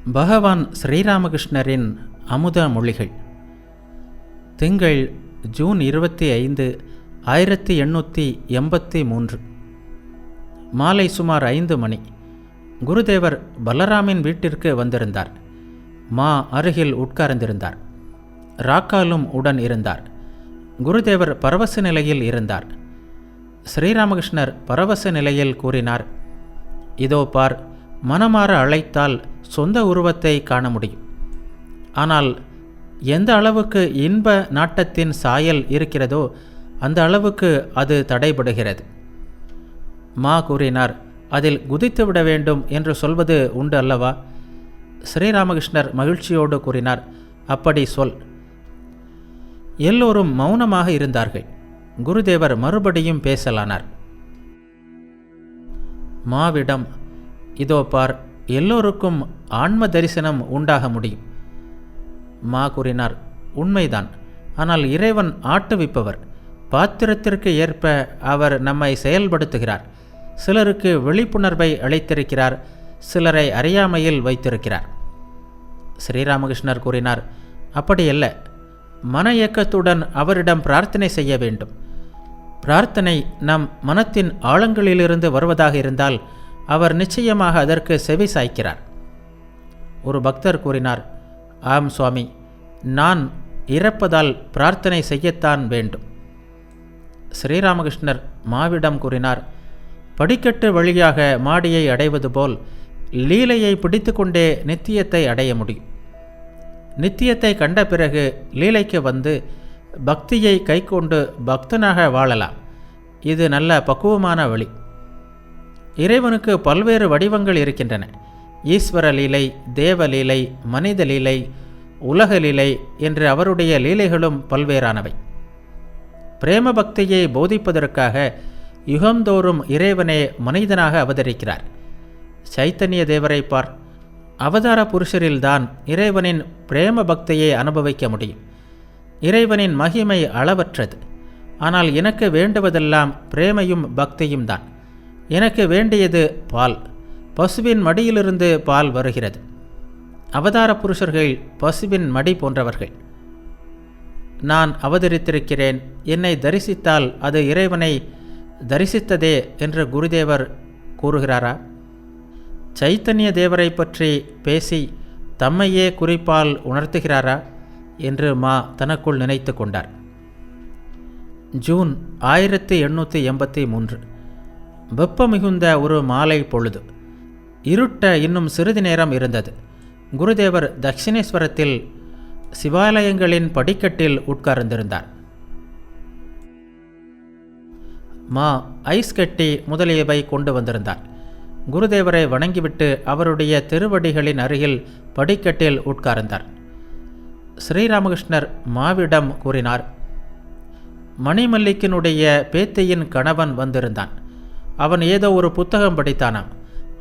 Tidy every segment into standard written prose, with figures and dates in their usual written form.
பகவான் ஸ்ரீராமகிருஷ்ணரின் அமுத மொழிகள். திங்கள் ஜூன் 25, 1883. மாலை சுமார் 5 மணி. குருதேவர் பலராமின் வீட்டிற்கு வந்திருந்தார். மா அருகில் உட்கார்ந்திருந்தார். ராக்காலும் உடன் இருந்தார். குருதேவர் பரவச நிலையில் இருந்தார். ஸ்ரீராமகிருஷ்ணர் பரவச நிலையில் கூறினார், இதோ பார், மனமாற அழைத்தால் சொந்த உருவத்தை காண முடியும். ஆனால் எந்த அளவுக்கு இன்ப நாட்டத்தின் சாயல் இருக்கிறதோ அந்த அளவுக்கு அது தடைபடுகிறது. மா கூறினார், அதில் குதித்துவிட வேண்டும் என்று சொல்வது உண்டு அல்லவா? ஸ்ரீராமகிருஷ்ணர் மகிழ்ச்சியோடு கூறினார், அப்படி சொல். எல்லோரும் மௌனமாக இருந்தார்கள். குருதேவர் மறுபடியும் பேசலானார். மாவிடம், இதோ பார், எல்லோருக்கும் ஆன்ம தரிசனம் உண்டாக முடியும். மா கூறினார், உண்மைதான். ஆனால் இறைவன் ஆட்டுவிப்பவர். பாத்திரத்திற்கு ஏற்ப அவர் நம்மை செயல்படுத்துகிறார். சிலருக்கு விழிப்புணர்வை அளித்திருக்கிறார், சிலரை அறியாமையில் வைத்திருக்கிறார். ஸ்ரீராமகிருஷ்ணர் கூறினார், அப்படியல்ல. மன இயக்கத்துடன் அவரிடம் பிரார்த்தனை செய்ய வேண்டும். பிரார்த்தனை நம் மனத்தின் ஆழங்களிலிருந்து வருவதாக இருந்தால் அவர் நிச்சயமாக அதற்கு செவி சாய்க்கிறார். ஒரு பக்தர் கூறினார், ஆம் சுவாமி, நான் இறப்பதால் பிரார்த்தனை செய்யத்தான் வேண்டும். ஸ்ரீராமகிருஷ்ணர் மாவிடம் கூறினார், படிக்கட்டு வழியாக மாடியை அடைவது போல் லீலையை பிடித்து கொண்டே நித்தியத்தை அடைய முடியும். நித்தியத்தை கண்ட பிறகு லீலைக்கு வந்து பக்தியை கைக்கொண்டு பக்தனாக வாழலாம். இது நல்ல பக்குவமான வழி. இறைவனுக்கு பல்வேறு வடிவங்கள் இருக்கின்றன. ஈஸ்வர லீலை, தேவலீலை, மனித லீலை, உலக லீலை என்று அவருடைய லீலைகளும் பல்வேறானவை. பிரேம பக்தியை போதிப்பதற்காக யுகந்தோறும் இறைவனே மனிதனாக அவதரிக்கிறார். சைத்தன்ய தேவரை பார், அவதார புருஷரில்தான் இறைவனின் பிரேம பக்தியை அனுபவிக்க முடியும். இறைவனின் மகிமை அளவற்றது. ஆனால் எனக்கு வேண்டுவதெல்லாம் பிரேமையும் பக்தியும் தான். எனக்கு வேண்டியது பால். பசுவின் மடியிலிருந்து பால் வருகிறது. அவதார புருஷர்கள் பசுவின் மடி போன்றவர்கள். நான் அவதரித்திருக்கிறேன், என்னை தரிசித்தால் அது இறைவனை தரிசித்ததே என்று குருதேவர் கூறுகிறாரா? சைத்தன்ய தேவரை பற்றி பேசி தம்மையே குறிப்பால் உணர்த்துகிறாரா என்று மா தனக்குள் நினைத்து கொண்டார். ஜூன் 1883. வெப்பம் மிகுந்த ஒரு மாலை பொழுது. இருட்ட இன்னும் சிறிது நேரம் இருந்தது. குருதேவர் தட்சிணேஸ்வரத்தில் சிவாலயங்களின் படிக்கட்டில் உட்கார்ந்திருந்தார். மா ஐஸ் கட்டி முதலியவை கொண்டு வந்திருந்தார். குருதேவரை வணங்கிவிட்டு அவருடைய திருவடிகளின் அருகில் படிக்கட்டில் உட்கார்ந்தார். ஸ்ரீராமகிருஷ்ணர் மாவிடம் கூறினார், மணிமல்லிக்கினுடைய பேத்தியின் கணவன் வந்திருந்தான். அவன் ஏதோ ஒரு புத்தகம் படித்தானாம்.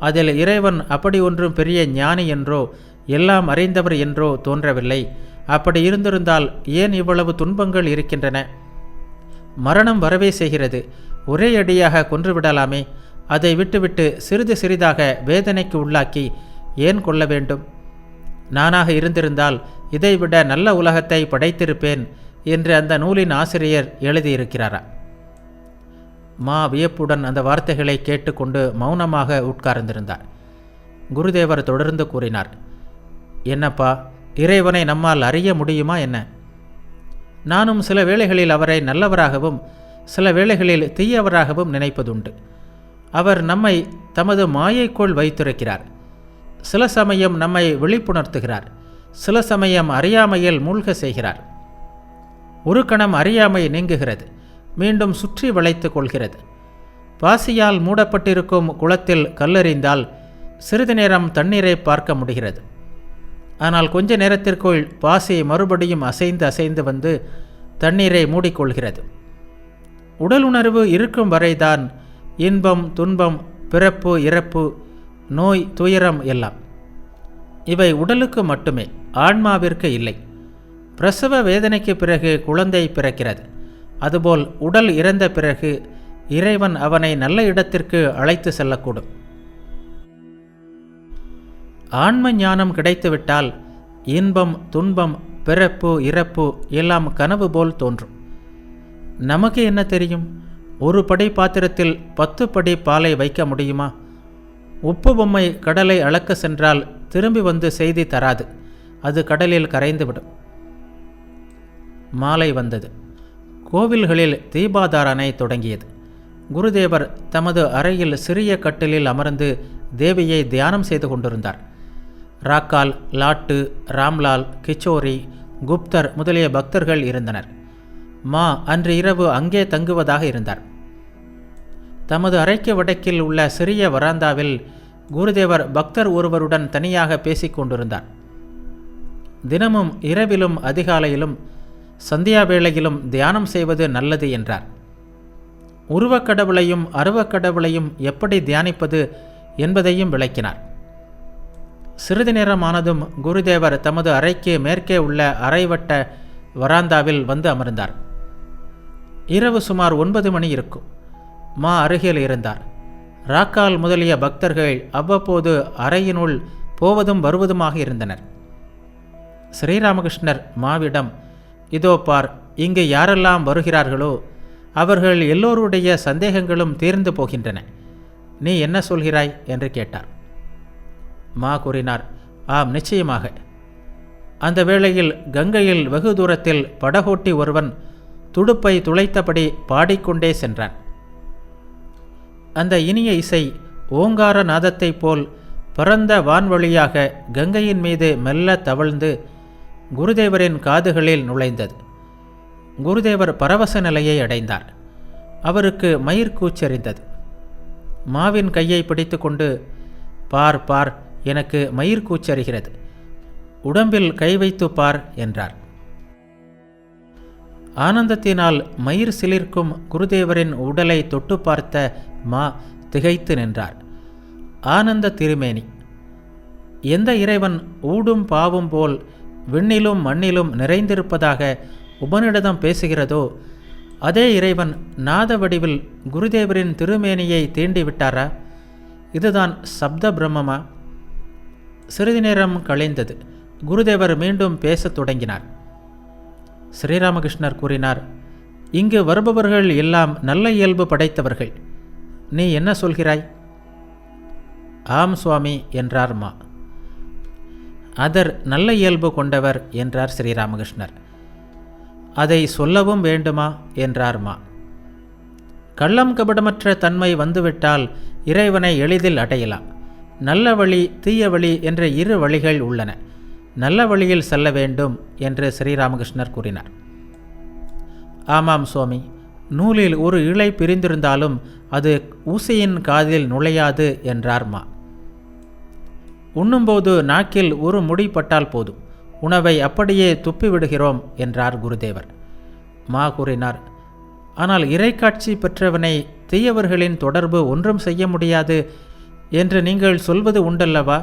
அதில் இறைவன் அப்படி ஒன்றும் பெரிய ஞானி என்றோ எல்லாம் அறிந்தவர் என்றோ தோன்றவில்லை. அப்படி இருந்திருந்தால் ஏன் இவ்வளவு துன்பங்கள் இருக்கின்றன? மரணம் வரவே செய்கிறது. ஒரே அடியாக கொன்றுவிடலாமே. அதை விட்டுவிட்டு சிறிது சிறிதாக வேதனைக்கு உள்ளாக்கி ஏன் கொள்ள வேண்டும்? நானாக இருந்திருந்தால் இதைவிட நல்ல உலகத்தை படைத்திருப்பேன் என்று அந்த நூலின் ஆசிரியர் எழுதியிருக்கிறாரா? மா வியப்புடன் அந்த வார்த்தைகளை கேட்டுக்கொண்டு மௌனமாக உட்கார்ந்திருந்தார். குருதேவர் தொடர்ந்து கூறினார், என்னப்பா, இறைவனை நம்மால் அறிய முடியுமா என்ன? நானும் சில வேளைகளில் அவரை நல்லவராகவும் சில வேளைகளில் தீயவராகவும் நினைப்பதுண்டு. அவர் நம்மை தமது மாயைக்குள் வைத்திருக்கிறார். சில சமயம் நம்மை விழிப்புணர்த்துகிறார், சில சமயம் அறியாமையில் மூழ்க செய்கிறார். ஒரு கணம் அறியாமை நீங்குகிறது, மீண்டும் சுற்றி வளைத்து கொள்கிறது. பாசியால் மூடப்பட்டிருக்கும் குளத்தில் கல்லெறிந்தால் சிறிது நேரம் தண்ணீரை பார்க்க முடிகிறது. ஆனால் கொஞ்ச நேரத்திற்குள் பாசி மறுபடியும் அசைந்து அசைந்து வந்து தண்ணீரை மூடிக்கொள்கிறது. உடல் உணர்வு இருக்கும் வரைதான் இன்பம், துன்பம், பிறப்பு, இறப்பு, நோய், துயரம் எல்லாம். இவை உடலுக்கு மட்டுமே, ஆன்மாவிற்கு இல்லை. பிரசவ வேதனைக்கு பிறகு குழந்தை பிறக்கிறது. அதுபோல் உடல் இறந்த பிறகு இறைவன் அவனை நல்ல இடத்திற்கு அழைத்து செல்லக்கூடும். ஆன்ம ஞானம் கிடைத்துவிட்டால் இன்பம் துன்பம் பிறப்பு இறப்பு எல்லாம் கனவு போல் தோன்றும். நமக்கு என்ன தெரியும்? ஒரு படி பாத்திரத்தில் 10 படி பாலை வைக்க முடியுமா? உப்பு பொம்மை கடலை அளக்க சென்றால் திரும்பி வந்து செய்தி தராது, அது கடலில் கரைந்துவிடும். மாலை வந்தது. கோவில்களில் தீபாதாரணை தொடங்கியது. குருதேவர் தமது அறையில் சிறிய கட்டிலில் அமர்ந்து தேவியை தியானம் செய்து கொண்டிருந்தார். ராக்கால், லாட்டு, ராம்லால், கிச்சோரி, குப்தர் முதலிய பக்தர்கள் இருந்தனர். மா அன்று இரவு அங்கே தங்குவதாக இருந்தார். தமது அறைக்கு வடக்கில் உள்ள சிறிய வராந்தாவில் குருதேவர் பக்தர் ஒருவருடன் தனியாக பேசிக் கொண்டிருந்தார். தினமும் இரவிலும் அதிகாலையிலும் சந்தியா வேளையிலும் தியானம் செய்வது நல்லது என்றார். உருவக்கடவுளையும் அருவக்கடவுளையும் எப்படி தியானிப்பது என்பதையும் விளக்கினார். சிறிது நேரமானதும் குருதேவர் தமது அறைக்கு மேற்கே உள்ள அரைவட்ட வராந்தாவில் வந்து அமர்ந்தார். இரவு சுமார் 9 மணி இருக்கும். மா அருகில் இருந்தார். ராக்கால் முதலிய பக்தர்கள் அவ்வப்போது அறையினுள் போவதும் வருவதுமாக இருந்தனர். ஸ்ரீராமகிருஷ்ணர் மாவிடம், இதோ பார், இங்கு யாரெல்லாம் வருகிறார்களோ அவர்கள் எல்லோருடைய சந்தேகங்களும் தீர்ந்து போகின்றன. நீ என்ன சொல்கிறாய் என்று கேட்டார். மா கூறினார், ஆம், நிச்சயமாக. அந்த வேளையில் கங்கையில் வெகு தூரத்தில் படகோட்டி ஒருவன் துடுப்பை துளைத்தபடி பாடிக்கொண்டே சென்றான். அந்த இனிய இசை ஓங்கார நாதத்தைப் போல் பரந்த வான்வழியாக கங்கையின் மீது மெல்ல தவழ்ந்து குருதேவரின் காதுகளில் நுழைந்தது. குருதேவர் பரவச நிலையை அடைந்தார். அவருக்கு மயிர் கூச்செறிந்தது. மாவின் கையை பிடித்து கொண்டு, பார் பார், எனக்கு மயிர் கூச்சறிகிறது, உடம்பில் கை வைத்து பார் என்றார். ஆனந்தத்தினால் மயிர் சிலிர்க்கும் குருதேவரின் உடலை தொட்டு பார்த்த மா திகைத்து நின்றார். ஆனந்த திருமேனி. எந்த இறைவன் ஊடும் பாவும் போல் விண்ணிலும் மண்ணிலும் நிறைந்திருப்பதாக உபநிடதம் பேசுகிறதோ அதே இறைவன் நாத வடிவில் குருதேவரின் திருமேனியை தீண்டிவிட்டாரா? இதுதான் சப்த பிரம்மமா? சிறிது நேரம் கழிந்தது. குருதேவர் மீண்டும் பேசத் தொடங்கினார். ஸ்ரீராமகிருஷ்ணர் கூறினார், இங்கு வருபவர்கள் எல்லாம் நல்ல இயல்பு படைத்தவர்கள். நீ என்ன சொல்கிறாய்? ஆம் சுவாமி என்றார் மா. அதர் நல்ல இயல்பு கொண்டவர் என்றார் ஸ்ரீராமகிருஷ்ணர். அதை சொல்லவும் வேண்டுமா என்றார் மா. கள்ளம் கபடமற்ற தன்மை வந்துவிட்டால் இறைவனை எளிதில் அடையலாம். நல்ல வழி, தீய வழி என்ற 2 வழிகள் உள்ளன. நல்ல வழியில் செல்ல வேண்டும் என்று ஸ்ரீராமகிருஷ்ணர் கூறினார். ஆமாம் சுவாமி, நூலில் ஒரு இழை பிரிந்திருந்தாலும் அது ஊசியின் காதில் நுழையாது என்றார் மா. உண்ணும்போது நாக்கில் ஒரு முடி பட்டால் போதும், உணவை அப்படியே துப்பிவிடுகிறோம் என்றார் குருதேவர். மா கூறினார், ஆனால் இறைக்காட்சி பெற்றவனை தீயவர்களின் தொடர்பு ஒன்றும் செய்ய முடியாது என்று நீங்கள் சொல்வது உண்டல்லவா?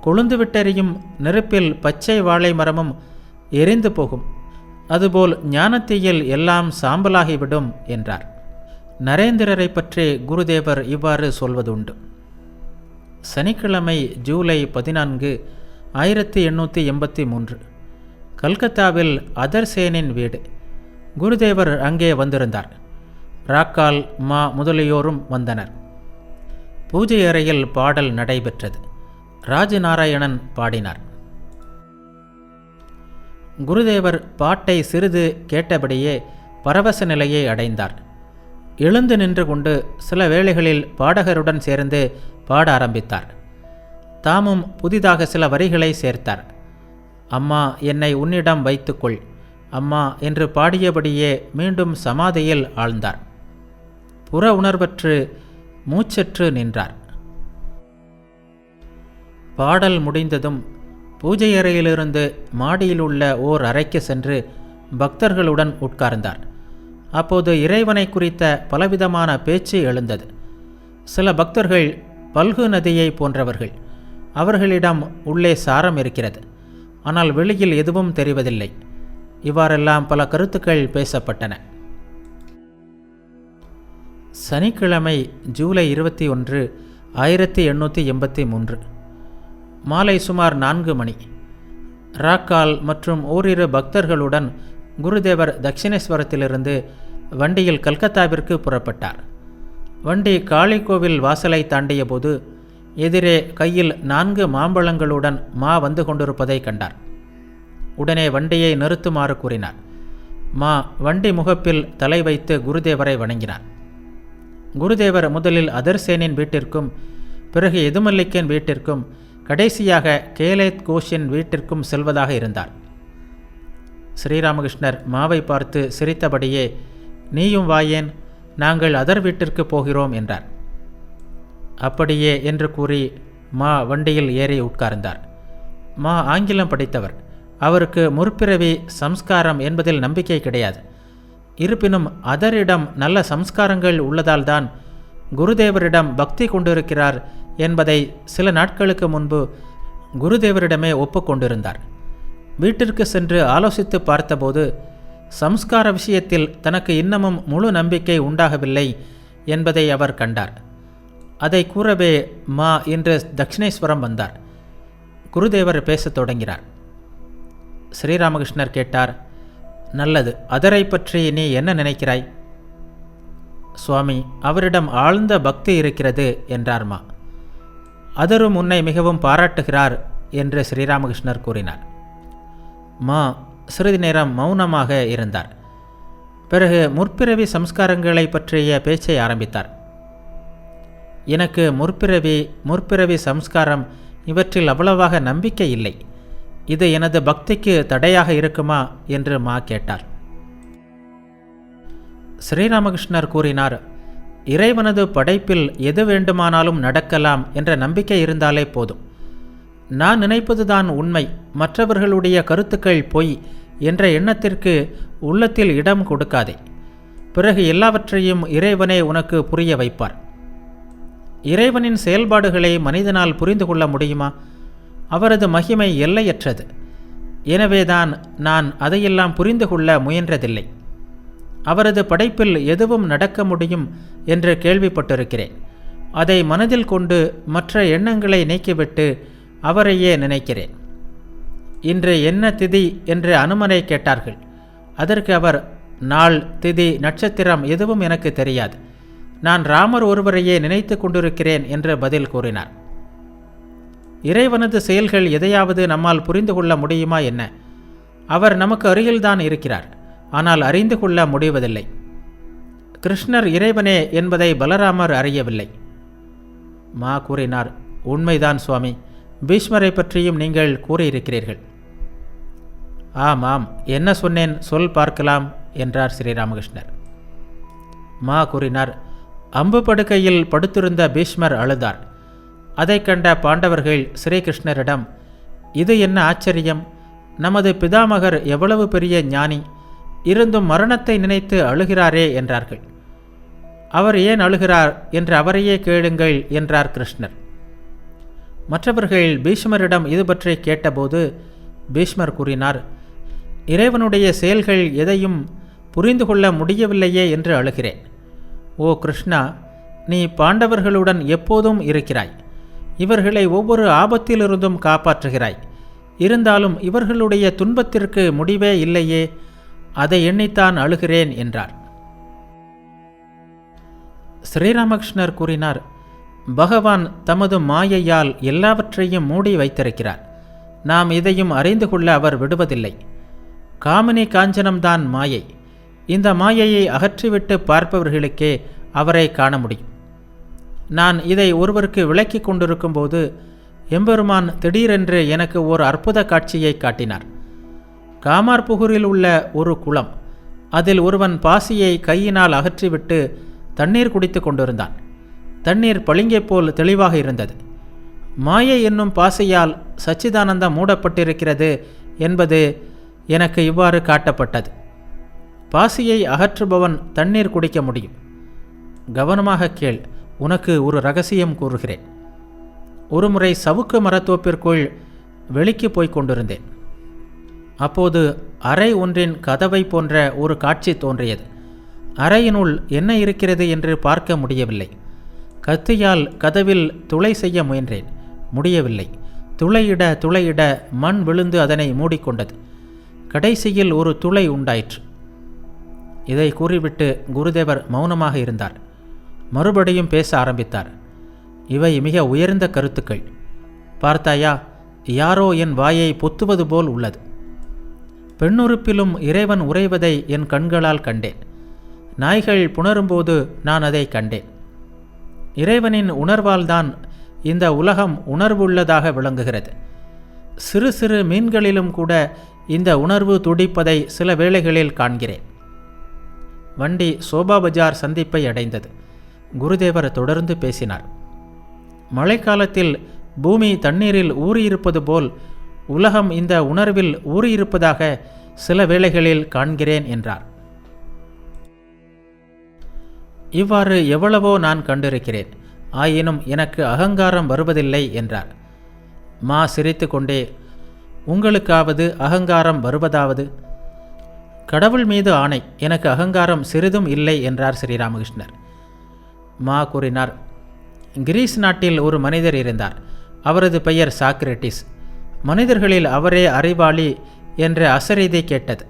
கொழுந்து விட்டெறியும் நெருப்பில் பச்சை வாழை மரமும் எரிந்து போகும், அதுபோல் ஞானத்தீயில் எல்லாம் சாம்பலாகிவிடும் என்றார். நரேந்திரரை பற்றி குருதேவர் இவ்வாறு சொல்வதுண்டு. சனிக்கிழமை ஜூலை 14, 1883 கல்கத்தாவில் அதர்சேனின் வீடு. குருதேவர் அங்கே வந்திருந்தார். ராக்கால், மா முதலியோரும் வந்தனர். பூஜை அறையில் பாடல் நடைபெற்றது. ராஜநாராயணன் பாடினார். குருதேவர் பாட்டை சிறிது கேட்டபடியே பரவச நிலையை அடைந்தார். எழுந்து நின்று கொண்டு சில வேளைகளில் பாடகருடன் சேர்ந்து பாட ஆரம்பித்தார். தாமும் புதிதாக சில வரிகளை சேர்த்தார். அம்மா, என்னை உன்னிடம் வைத்துக்கொள், அம்மா என்று பாடியபடியே மீண்டும் சமாதியில் ஆழ்ந்தார். புற உணர்வற்று மூச்சற்று நின்றார். பாடல் முடிந்ததும் பூஜை அறையிலிருந்து மாடியில் உள்ள ஓர் அறைக்கு சென்று பக்தர்களுடன் உட்கார்ந்தார். அப்போது இறைவனை குறித்த பலவிதமான பேச்சு எழுந்தது. சில பக்தர்கள் பல்கு நதியை போன்றவர்கள். அவர்களிடம் உள்ளே சாரம் இருக்கிறது, ஆனால் வெளியில் எதுவும் தெரிவதில்லை. இவ்வாறெல்லாம் பல கருத்துக்கள் பேசப்பட்டன. சனிக்கிழமை ஜூலை 21, 1883 மாலை சுமார் 4 மணி. ராக்கால் மற்றும் ஓரிரு பக்தர்களுடன் குருதேவர் தட்சிணேஸ்வரத்திலிருந்து வண்டியில் கல்கத்தாவிற்கு புறப்பட்டார். வண்டி காளி கோவில் வாசலை தாண்டிய போது எதிரே கையில் 4 மாம்பழங்களுடன் மா வந்து கொண்டிருப்பதை கண்டார். உடனே வண்டியை நிறுத்துமாறு கூறினார். மா வண்டி முகப்பில் தலை வைத்து குருதேவரை வணங்கினார். குருதேவர் முதலில் அதர்சேனின் வீட்டிற்கும் பிறகு எதுமல்லிக்கின் வீட்டிற்கும் கடைசியாக கேலேத் கோஷின் வீட்டிற்கும் செல்வதாக இருந்தார். ஸ்ரீராமகிருஷ்ணர் மாவை பார்த்து சிரித்தபடியே, நீயும் வாயேன், நாங்கள் அதர் வீட்டிற்கு போகிறோம் என்றார். அப்படியே என்று கூறி மா வண்டியில் ஏறி உட்கார்ந்தார். மா ஆங்கிலம் படித்தவர். அவருக்கு முற்பிறவி சம்ஸ்காரம் என்பதில் நம்பிக்கை கிடையாது. இருப்பினும் அதரிடம் நல்ல சம்ஸ்காரங்கள் உள்ளதால்தான் குருதேவரிடம் பக்தி கொண்டிருக்கிறார் என்பதை சில நாட்களுக்கு முன்பு குருதேவரிடமே ஒப்புக்கொண்டிருந்தார். வீட்டிற்கு சென்று ஆலோசித்து பார்த்தபோது சம்ஸ்கார விஷயத்தில் தனக்கு இன்னமும் முழு நம்பிக்கை உண்டாகவில்லை என்பதை அவர் கண்டார். அதை கூறவே மா இன்று தட்சிணேஸ்வரம் வந்தார். குருதேவர் பேசத் தொடங்கினார். ஸ்ரீராமகிருஷ்ணர் கேட்டார், நல்லது, அதரை பற்றி நீ என்ன நினைக்கிறாய்? சுவாமி, அவரிடம் ஆழ்ந்த பக்தி இருக்கிறது என்றார் மா. அதரும் உன்னை மிகவும் பாராட்டுகிறார் என்று ஸ்ரீராமகிருஷ்ணர் கூறினார். மா சிறிது நேரம் மௌனமாக இருந்தார். பிறகு முற்பிறவி சம்ஸ்காரங்களை பற்றிய பேச்சை ஆரம்பித்தார். எனக்கு முற்பிறவி சம்ஸ்காரம் இவற்றில் அவ்வளவாக நம்பிக்கை இல்லை. இது எனது பக்திக்கு தடையாக இருக்குமா என்று மா கேட்டார். ஸ்ரீராமகிருஷ்ணர் கூறினார், இறைவனது படைப்பில் எது வேண்டுமானாலும் நடக்கலாம் என்ற நம்பிக்கை இருந்தாலே போதும். நான் நினைப்பதுதான் உண்மை, மற்றவர்களுடைய கருத்துக்கள் பொய் என்ற எண்ணத்திற்கு உள்ளத்தில் இடம் கொடுக்காதே. பிறகு எல்லாவற்றையும் இறைவனே உனக்கு புரிய வைப்பார். இறைவனின் செயல்பாடுகளை மனிதனால் புரிந்து கொள்ள முடியுமா? அவரது மகிமை எல்லையற்றது. எனவேதான் நான் அதையெல்லாம் புரிந்து கொள்ள முயன்றதில்லை. அவரது படைப்பில் எதுவும் நடக்க முடியும் என்று கேள்விப்பட்டிருக்கிறேன். அதை மனதில் கொண்டு மற்ற எண்ணங்களை நீக்கிவிட்டு அவரையே நினைக்கிறேன். இன்று என்ன திதி என்று அனுமனை கேட்டார்கள். அதற்கு அவர், நாள், திதி, நட்சத்திரம் எதுவும் எனக்கு தெரியாது. நான் ராமர் ஒருவரையே நினைத்து கொண்டிருக்கிறேன் என்று பதில் கூறினார். இறைவனது செயல்கள் எதையாவது நம்மால் புரிந்து கொள்ள முடியுமா என்ன? அவர் நமக்கு அருகில்தான் இருக்கிறார், ஆனால் அறிந்து கொள்ள முடிவதில்லை. கிருஷ்ணர் இறைவனே என்பதை பலராமர் அறியவில்லை. மா கூறினார், உண்மைதான் சுவாமி, பீஷ்மரை பற்றியும் நீங்கள் கூறியிருக்கிறீர்கள். ஆமாம், என்ன சொன்னேன் சொல் பார்க்கலாம் என்றார் ஸ்ரீராமகிருஷ்ணர். மா கூறினார், அம்பு படுக்கையில் படுத்திருந்த பீஷ்மர் அழுதார். அதை கண்ட பாண்டவர்கள் ஸ்ரீகிருஷ்ணரிடம், இது என்ன ஆச்சரியம், நமது பிதாமகர் எவ்வளவு பெரிய ஞானி, இருந்தும் மரணத்தை நினைத்து அழுகிறாரே என்றார்கள். அவர் ஏன் அழுகிறார் என்று அவரையே கேளுங்கள் என்றார் கிருஷ்ணர். மற்றவர்கள் பீஷ்மரிடம் இது பற்றி கேட்டபோது பீஷ்மர் கூறினார், இறைவனுடைய செயல்கள் எதையும் புரிந்து கொள்ள முடியவில்லையே என்று அழுகிறேன். ஓ கிருஷ்ணா, நீ பாண்டவர்களுடன் எப்போதும் இருக்கிறாய். இவர்களை ஒவ்வொரு ஆபத்திலிருந்தும் காப்பாற்றுகிறாய். இருந்தாலும் இவர்களுடைய துன்பத்திற்கு முடிவே இல்லையே, அதை எண்ணித்தான் அழுகிறேன் என்றார். ஸ்ரீராமகிருஷ்ணர் கூறினார், பகவான் தமது மாயையால் எல்லாவற்றையும் மூடி வைத்திருக்கிறார். நாம் இதையும் அறிந்து கொள்ள அவர் விடுவதில்லை. காமினி காஞ்சனம்தான் மாயை. இந்த மாயையை அகற்றிவிட்டு பார்ப்பவர்களுக்கே அவரை காண முடியும். நான் இதை ஒருவருக்கு விளக்கி கொண்டிருக்கும் போது எம்பெருமான் திடீரென்று எனக்கு ஓர் அற்புத காட்சியை காட்டினார். காமார்புகூரில் உள்ள ஒரு குளம். அதில் ஒருவன் பாசியை கையினால் அகற்றிவிட்டு தண்ணீர் குடித்து கொண்டிருந்தான். தண்ணீர் பளிங்கை போல் தெளிவாக இருந்தது. மாயை என்னும் பாசையால் சச்சிதானந்தம் மூடப்பட்டிருக்கிறது என்பது எனக்கு இவ்வாறு காட்டப்பட்டது. பாசியை அகற்றுபவன் தண்ணீர் குடிக்க முடியும். கவனமாக கேள், உனக்கு ஒரு ரகசியம் கூறுகிறேன். ஒருமுறை சவுக்கு மரத்தோப்பிற்குள் வெளிக்கு போய்க் கொண்டிருந்தேன். அப்போது அறை ஒன்றின் கதவை போன்ற ஒரு காட்சி தோன்றியது. அறையினுள் என்ன இருக்கிறது என்று பார்க்க முடியவில்லை. கத்தியால் கதவில் துளை செய்ய முயன்றேன், முடியவில்லை. துளையிட துளையிட மண் விழுந்து அதனை மூடிக்கொண்டது. கடைசியில் ஒரு துளை உண்டாயிற்று. இதை கூறிவிட்டு குருதேவர் மௌனமாக இருந்தார். மறுபடியும் பேச ஆரம்பித்தார். இவை மிக உயர்ந்த கருத்துக்கள். பார்த்தாயா, யாரோ என் வாயை பொத்துவது போல் உள்ளது. பெண்ணுறுப்பிலும் இறைவன் உறைவதை என் கண்களால் கண்டேன். நாய்கள் புணரும்போது நான் அதை கண்டேன். இறைவனின் உணர்வால்தான் இந்த உலகம் உணர்வுள்ளதாக விளங்குகிறது. சிறு சிறு மீன்களிலும் கூட இந்த உணர்வு துடிப்பதை சில வேளைகளில் காண்கிறேன். வண்டி சோபா பஜார் சந்திப்பை அடைந்தது. குருதேவர் தொடர்ந்து பேசினார். மழைக்காலத்தில் பூமி தண்ணீரில் ஊறியிருப்பது போல் உலகம் இந்த உணர்வில் ஊறியிருப்பதாக சில வேளைகளில் காண்கிறேன் என்றார். இவ்வாறு எவ்வளவோ நான் கண்டிருக்கிறேன். ஆயினும் எனக்கு அகங்காரம் வருவதில்லை என்றார். மா சிரித்து கொண்டே, உங்களுக்காவது அகங்காரம் வருவதாவது? கடவுள் மீது ஆணை, எனக்கு அகங்காரம் சிறிதும் இல்லை என்றார் ஸ்ரீராமகிருஷ்ணர். மா கூறினார், கிரீஸ் நாட்டில் ஒரு மனிதர் இருந்தார். அவரது பெயர் சாக்ரட்டிஸ். மனிதர்களில் அவரே அறிவாளி என்ற அசரீதி கேட்டது.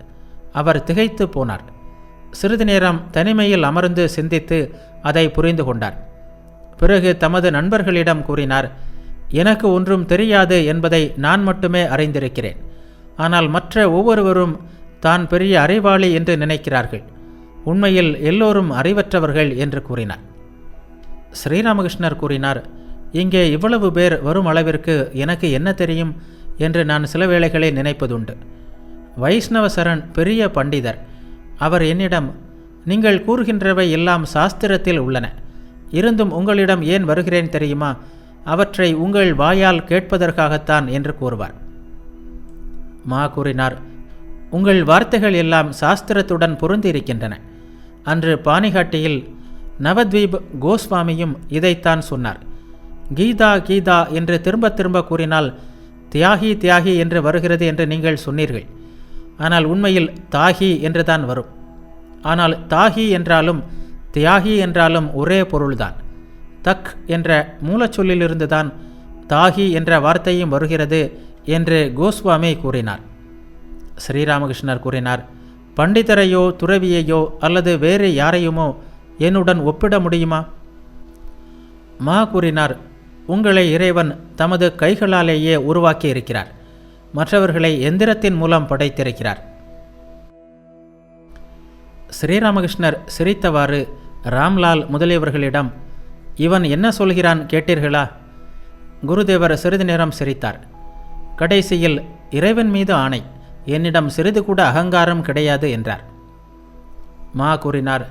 அவர் திகைத்து போனார். சிறிது நேரம் தனிமையில் அமர்ந்து சிந்தித்து அதை புரிந்து கொண்டார். பிறகு தமது நண்பர்களிடம் கூறினார், எனக்கு ஒன்றும் தெரியாது என்பதை நான் மட்டுமே அறிந்திருக்கிறேன். ஆனால் மற்ற ஒவ்வொருவரும் தான் பெரிய அறிவாளி என்று நினைக்கிறார்கள். உண்மையில் எல்லோரும் அறிவற்றவர்கள் என்று கூறினார். ஸ்ரீராமகிருஷ்ணர் கூறினார், இங்கே இவ்வளவு பேர் வரும் அளவிற்கு எனக்கு என்ன தெரியும் என்று நான் சில வேளைகளை நினைப்பதுண்டு. வைஷ்ணவ சரண் பெரிய பண்டிதர். அவர் என்னிடம், நீங்கள் கூறுகின்றவை எல்லாம் சாஸ்திரத்தில் உள்ளன. இருந்தும் உங்களிடம் ஏன் வருகிறேன் தெரியுமா? அவற்றை உங்கள் வாயால் கேட்பதற்காகத்தான் என்று கூறுவார். மா கூறினார், உங்கள் வார்த்தைகள் எல்லாம் சாஸ்திரத்துடன் பொருந்திருக்கின்றன. அன்று பானிகாட்டியில் நவத்வீப் கோஸ்வாமியும் இதைத்தான் சொன்னார். கீதா கீதா என்று திரும்ப திரும்ப கூறினால் தியாகி தியாகி என்று வருகிறது என்று நீங்கள் சொன்னீர்கள். ஆனால் உண்மையில் தாகி என்று தான் வரும். ஆனால் தாகி என்றாலும் தியாகி என்றாலும் ஒரே பொருள்தான். தக் என்ற மூலச்சொல்லிலிருந்து தான் தாகி என்ற வார்த்தையும் வருகிறது என்று கோஸ்வாமி கூறினார். ஸ்ரீராமகிருஷ்ணர் கூறினார், பண்டிதரையோ துறவியையோ அல்லது வேறு யாரையுமோ என்னுடன் ஒப்பிட முடியுமா? மா கூறினார், உங்களை இறைவன் தமது கைகளாலேயே உருவாக்கி இருக்கிறார். மற்றவர்களை எந்திரத்தின் மூலம் படைத்திருக்கிறார். ஸ்ரீராமகிருஷ்ணர் சிரித்தவாறு ராம்லால் முதலியவர்களிடம், இவன் என்ன சொல்கிறான் கேட்டீர்களா? குருதேவர் சிறிது நேரம் சிரித்தார். கடைசியில், இறைவன் மீது ஆணை, என்னிடம் சிறிது கூட அகங்காரம் கிடையாது என்றார். மா கூறினார்,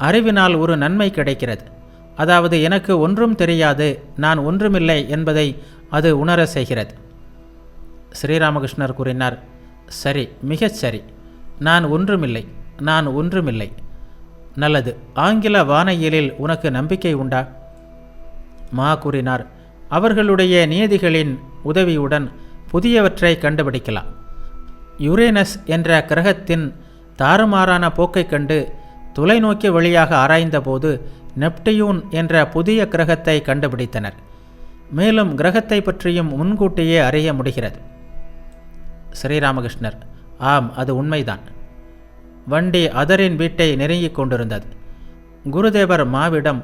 அறிவினால் ஒரு நன்மை கிடைக்கிறது. அதாவது எனக்கு ஒன்றும் தெரியாது, நான் ஒன்றுமில்லை என்பதை அது உணர செய்கிறது. ஸ்ரீராமகிருஷ்ணர் கூறினார், சரி, மிகச் சரி. நான் ஒன்றுமில்லை, நான் ஒன்றுமில்லை. நல்லது. ஆங்கில வானியலில் உனக்கு நம்பிக்கை உண்டா? மா கூறினார், அவர்களுடைய நியதிகளின் உதவியுடன் புதியவற்றை கண்டுபிடிக்கலாம். யுரேனஸ் என்ற கிரகத்தின் தாறுமாறான போக்கைக் கண்டு தொலைநோக்கி வழியாக ஆராய்ந்தபோது நெப்டியூன் என்ற புதிய கிரகத்தை கண்டுபிடித்தனர். மேலும் கிரகத்தை பற்றியும் முன்கூட்டியே அறிய முடிகிறது. ஸ்ரீராமகிருஷ்ணர், ஆம், அது உண்மைதான். வண்டி அதரின் வீட்டை நெருங்கிக் கொண்டிருந்தது. குருதேவர் மாவிடம்,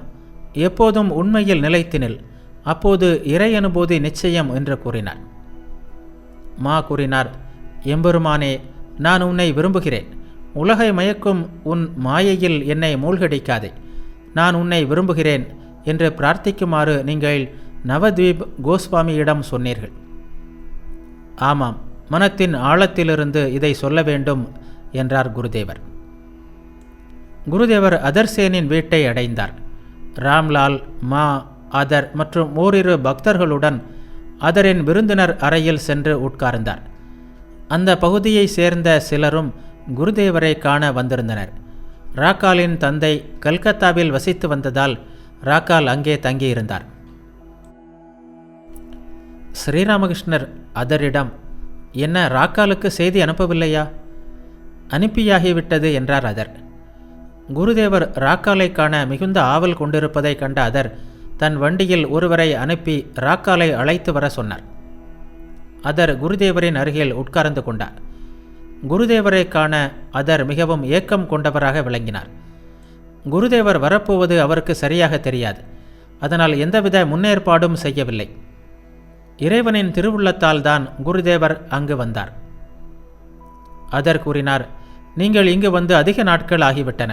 எப்போதும் உண்மையில் நிலைத்து நில், அப்போது இறை அனுபூதி நிச்சயம் என்று கூறினார். மா கூறினார், எம்பெருமானே, நான் உன்னை விரும்புகிறேன். உலகை மயக்கும் உன் மாயையில் என்னை மூழ்கடிக்காதே. நான் உன்னை விரும்புகிறேன் என்று பிரார்த்திக்குமாறு நீங்கள் நவத்வீப் கோஸ்வாமியிடம் சொன்னீர்கள். ஆமாம், மனத்தின் ஆழத்திலிருந்து இதை சொல்ல வேண்டும் என்றார் குருதேவர். குருதேவர் அதர்சேனின் வீட்டை அடைந்தார். ராம்லால், மா, அதர் மற்றும் ஓரிரு பக்தர்களுடன் அதரின் விருந்தினர் அறையில் சென்று உட்கார்ந்தார். அந்த பகுதியை சேர்ந்த சிலரும் குருதேவரை காண வந்திருந்தனர். ராக்காலின் தந்தை கல்கத்தாவில் வசித்து வந்ததால் ராக்கால் அங்கே தங்கியிருந்தார். ஸ்ரீராமகிருஷ்ணர் அதரிடம், என்ன ராக்காலுக்கு செய்தி அனுப்பவில்லையா? அனுப்பியாகிவிட்டது என்றார் அதர். குருதேவர் ராக்காலை காண மிகுந்த ஆவல் கொண்டிருப்பதை கண்ட அதர் தன் வண்டியில் ஒருவரை அனுப்பி ராக்காலை அழைத்து வர சொன்னார். அதர் குருதேவரின் அருகில் உட்கார்ந்து கொண்டார். குருதேவரை காண அதர் மிகவும் ஏக்கம் கொண்டவராக விளங்கினார். குருதேவர் வரப்போவது அவருக்கு சரியாக தெரியாது. அதனால் எந்தவித முன்னேற்பாடும் செய்யவில்லை. இறைவனின் திருவுள்ளத்தால் தான் குருதேவர் அங்கு வந்தார். அதர் கூறினார், நீங்கள் இங்கு வந்து அதிக நாட்கள் ஆகிவிட்டன.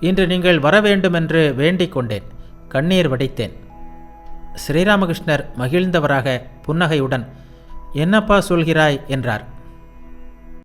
இன்று நீங்கள் வர வேண்டுமென்று வேண்டிக் கொண்டேன், கண்ணீர் வடித்தேன். ஸ்ரீராமகிருஷ்ணர் மகிழ்ந்தவராக புன்னகையுடன், என்னப்பா சொல்கிறாய் என்றார்.